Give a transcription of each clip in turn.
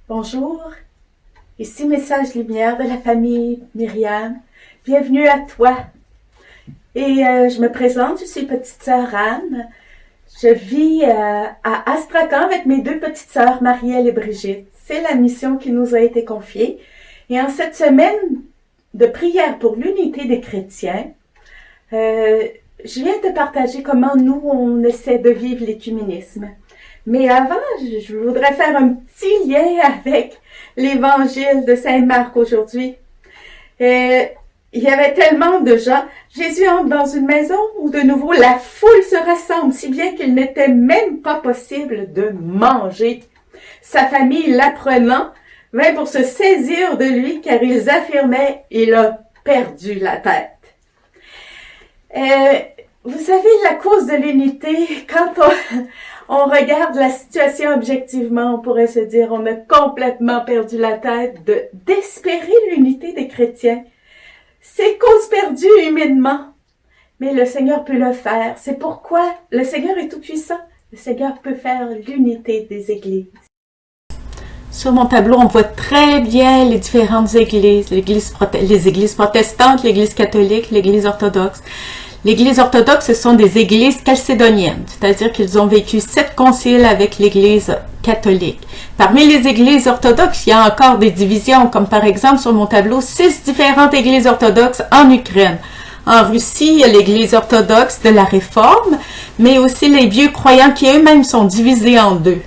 Bonjour, ici Message Lumière de la famille Myriam. Bienvenue à toi. Et je me présente, je suis petite sœur Anne. Je vis à Astrakhan avec mes deux petites sœurs Marielle et Brigitte. C'est la mission qui nous a été confiée. Et en cette semaine de prière pour l'unité des chrétiens, je viens te partager comment nous, on essaie de vivre l'écuménisme. Mais avant, je voudrais faire un petit lien avec l'évangile de Saint-Marc aujourd'hui. Il y avait tellement de gens. Jésus entre dans une maison où de nouveau la foule se rassemble, si bien qu'il n'était même pas possible de manger. Sa famille, l'apprenant, vint pour se saisir de lui car ils affirmaient « il a perdu la tête ». Vous savez, la cause de l'unité, quand on regarde la situation objectivement, on pourrait se dire on a complètement perdu la tête d'espérer l'unité des chrétiens. C'est cause perdue humainement, mais le Seigneur peut le faire. C'est pourquoi le Seigneur est tout-puissant. Le Seigneur peut faire l'unité des églises. Sur mon tableau, on voit très bien les différentes églises, les églises protestantes, l'église catholique, l'église orthodoxe. L'Église orthodoxe, ce sont des églises chalcédoniennes, c'est-à-dire qu'ils ont vécu 7 conciles avec l'Église catholique. Parmi les églises orthodoxes, il y a encore des divisions, comme par exemple sur mon tableau, 6 différentes églises orthodoxes en Ukraine. En Russie, il y a l'Église orthodoxe de la Réforme, mais aussi les vieux croyants qui eux-mêmes sont divisés en deux.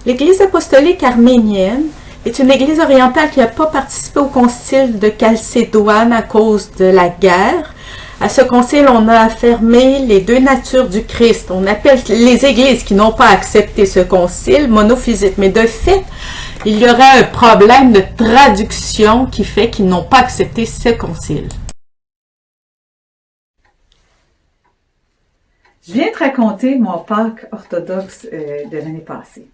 L'Église apostolique arménienne est une église orientale qui n'a pas participé au concile de Chalcédoine à cause de la guerre. À ce concile, on a affirmé les deux natures du Christ. On appelle les églises qui n'ont pas accepté ce concile monophysites. Mais de fait, il y aurait un problème de traduction qui fait qu'ils n'ont pas accepté ce concile. Je viens te raconter mon Pâques orthodoxe de l'année passée.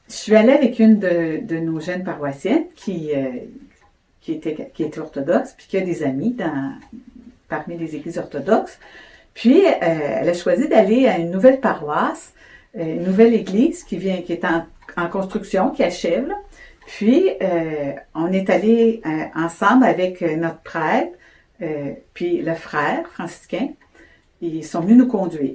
Je suis allée avec une de nos jeunes paroissiennes qui était orthodoxe, puis qui a des amis parmi les églises orthodoxes. Puis, elle a choisi d'aller à une nouvelle paroisse, une nouvelle église qui est en construction, qui achève. Puis, on est allé ensemble avec notre prêtre, puis le frère franciscain. Ils sont venus nous conduire.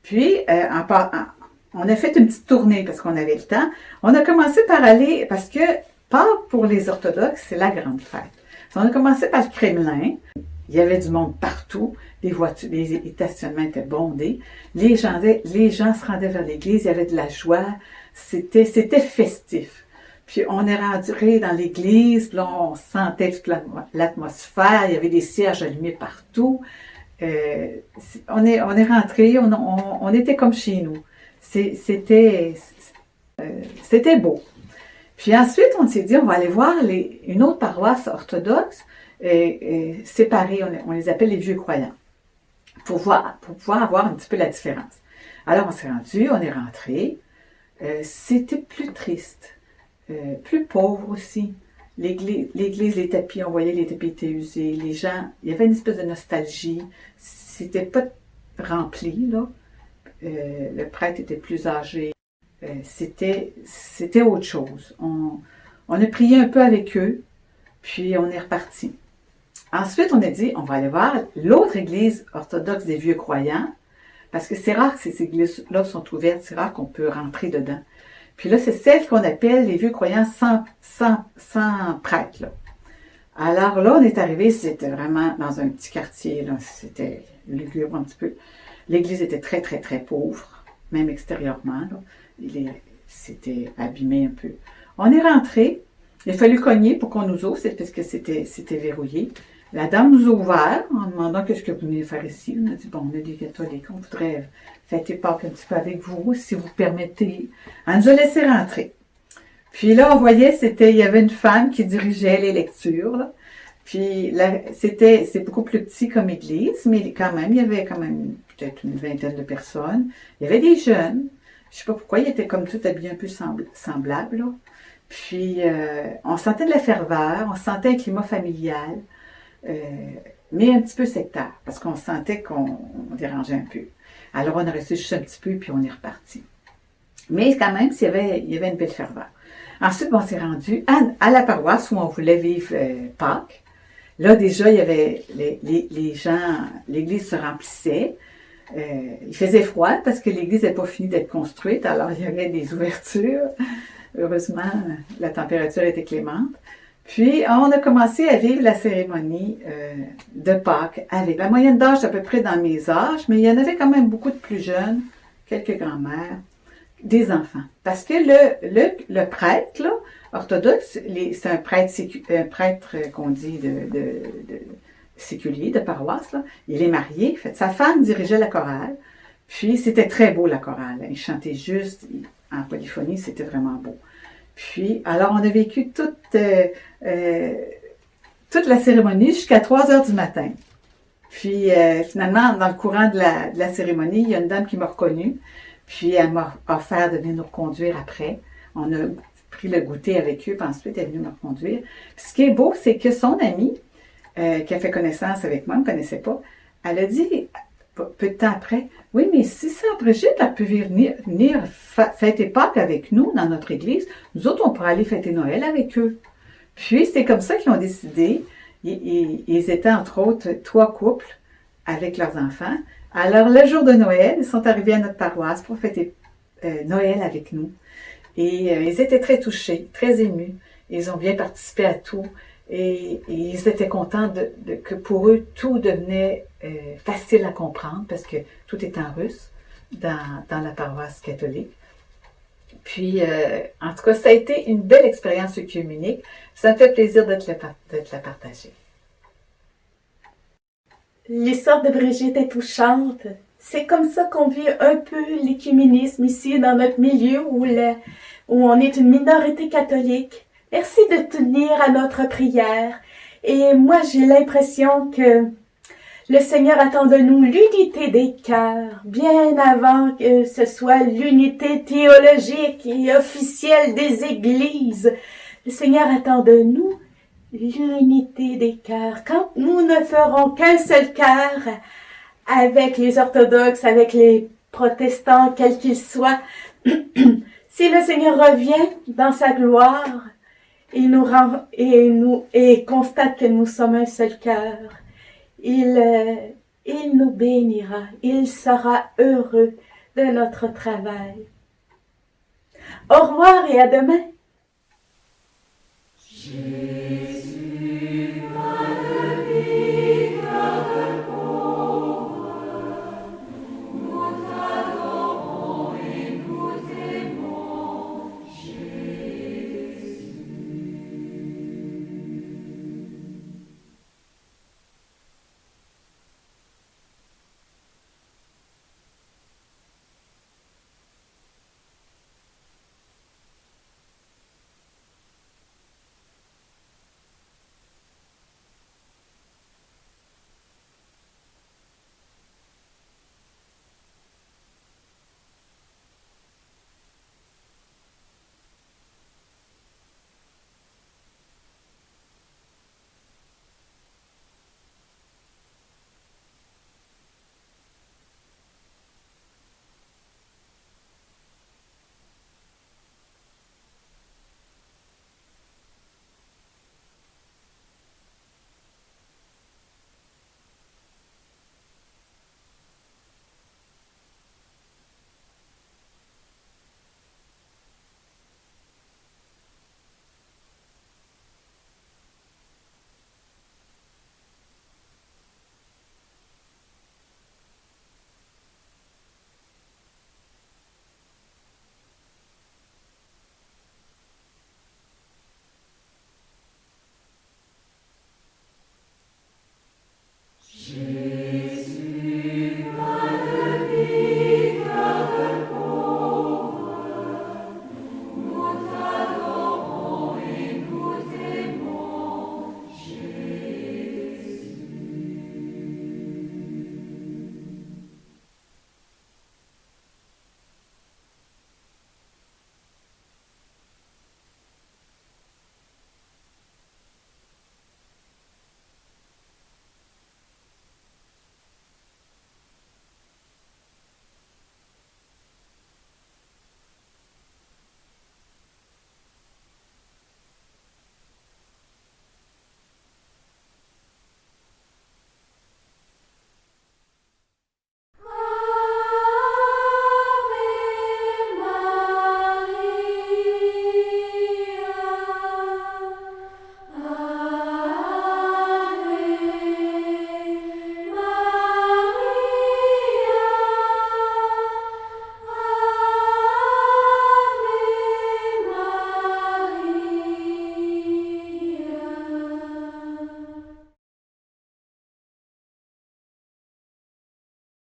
Puis, on a fait une petite tournée parce qu'on avait le temps. On a commencé par aller, parce que Pâques pour les orthodoxes, c'est la grande fête. On a commencé par le Kremlin. Il y avait du monde partout. Les voitures, les stationnements étaient bondés. Les gens se rendaient vers l'église. Il y avait de la joie. C'était festif. Puis on est rentré dans l'église. Puis là, on sentait toute l'atmosphère. Il y avait des cierges allumés partout. On est rentré. On était comme chez nous. C'était beau. Puis ensuite, on s'est dit, on va aller voir une autre paroisse orthodoxe séparée. On les appelle les vieux croyants, pour pouvoir avoir un petit peu la différence. Alors, on s'est rendu, on est rentré. C'était plus triste, plus pauvre aussi. L'église, les tapis, on voyait les tapis étaient usés. Les gens, il y avait une espèce de nostalgie. C'était pas rempli, là. Le prêtre était plus âgé. C'était autre chose. On a prié un peu avec eux, puis on est reparti. Ensuite, on a dit, on va aller voir l'autre église orthodoxe des vieux croyants, parce que c'est rare que ces églises-là sont ouvertes, c'est rare qu'on peut rentrer dedans. Puis là, c'est celle qu'on appelle les vieux croyants sans prêtre, là. Alors là, on est arrivé, c'était vraiment dans un petit quartier, là, c'était lugubre un petit peu. L'église était très, très, très pauvre, même extérieurement, là. C'était abîmé un peu. On est rentré, il a fallu cogner pour qu'on nous ouvre, parce que c'était verrouillé. La dame nous a ouvert en demandant qu'est-ce que vous venez faire ici. On a dit, bon, on est des catholiques, on voudrait fêter Pâques un petit peu avec vous, si vous permettez. Elle nous a laissé rentrer. Puis là, on voyait, il y avait une femme qui dirigeait les lectures, là. Puis là, c'est beaucoup plus petit comme église, mais quand même, il y avait quand même peut-être une vingtaine de personnes. Il y avait des jeunes. Je sais pas pourquoi, ils étaient comme tout habillés un peu semblables, là. Puis, on sentait de la ferveur, on sentait un climat familial, mais un petit peu sectaire, parce qu'on sentait qu'on dérangeait un peu. Alors, on a resté juste un petit peu, puis on est reparti. Mais quand même, il y avait une belle ferveur. Ensuite, on s'est rendu à la paroisse où on voulait vivre Pâques. Là, déjà, il y avait les gens, l'église se remplissait. Il faisait froid parce que l'église n'avait pas fini d'être construite, alors il y avait des ouvertures. Heureusement, la température était clémente. Puis, on a commencé à vivre la cérémonie de Pâques avec la moyenne d'âge à peu près dans mes âges, mais il y en avait quand même beaucoup de plus jeunes, quelques grands-mères, des enfants. Parce que le prêtre, là, orthodoxe, c'est un prêtre qu'on dit de séculier, de paroisse, là. Il est marié, en fait, sa femme dirigeait la chorale, puis c'était très beau la chorale. Il chantait juste, en polyphonie, c'était vraiment beau. Puis, alors on a vécu toute la cérémonie jusqu'à 3 heures du matin. Puis, finalement, dans le courant de la cérémonie, il y a une dame qui m'a reconnue, puis elle m'a offert de venir nous reconduire après. On a pris le goûter avec eux, puis ensuite elle est venue me reconduire. Puis, ce qui est beau, c'est que son amie, qui a fait connaissance avec moi, ne me connaissait pas, elle a dit, peu de temps après, oui, mais si Sœur Brigitte, elle peut venir fêter Pâques avec nous dans notre église, nous autres, on pourrait aller fêter Noël avec eux. Puis, c'est comme ça qu'ils ont décidé. Ils étaient, entre autres, 3 couples avec leurs enfants. Alors, le jour de Noël, ils sont arrivés à notre paroisse pour fêter Noël avec nous. Et ils étaient très touchés, très émus. Ils ont bien participé à tout. Et ils étaient contents que pour eux, tout devenait facile à comprendre parce que tout est en russe dans la paroisse catholique. Puis, en tout cas, ça a été une belle expérience œcuménique. Ça me fait plaisir de te la partager. L'histoire de Brigitte est touchante. C'est comme ça qu'on vit un peu l'écuménisme ici dans notre milieu où on est une minorité catholique. Merci de tenir à notre prière. Et moi, j'ai l'impression que le Seigneur attend de nous l'unité des cœurs, bien avant que ce soit l'unité théologique et officielle des églises. Le Seigneur attend de nous l'unité des cœurs. Quand nous ne ferons qu'un seul cœur avec les orthodoxes, avec les protestants, quels qu'ils soient, si le Seigneur revient dans sa gloire, il nous rend et constate que nous sommes un seul cœur, il nous bénira, il sera heureux de notre travail. Au revoir et à demain. Jésus.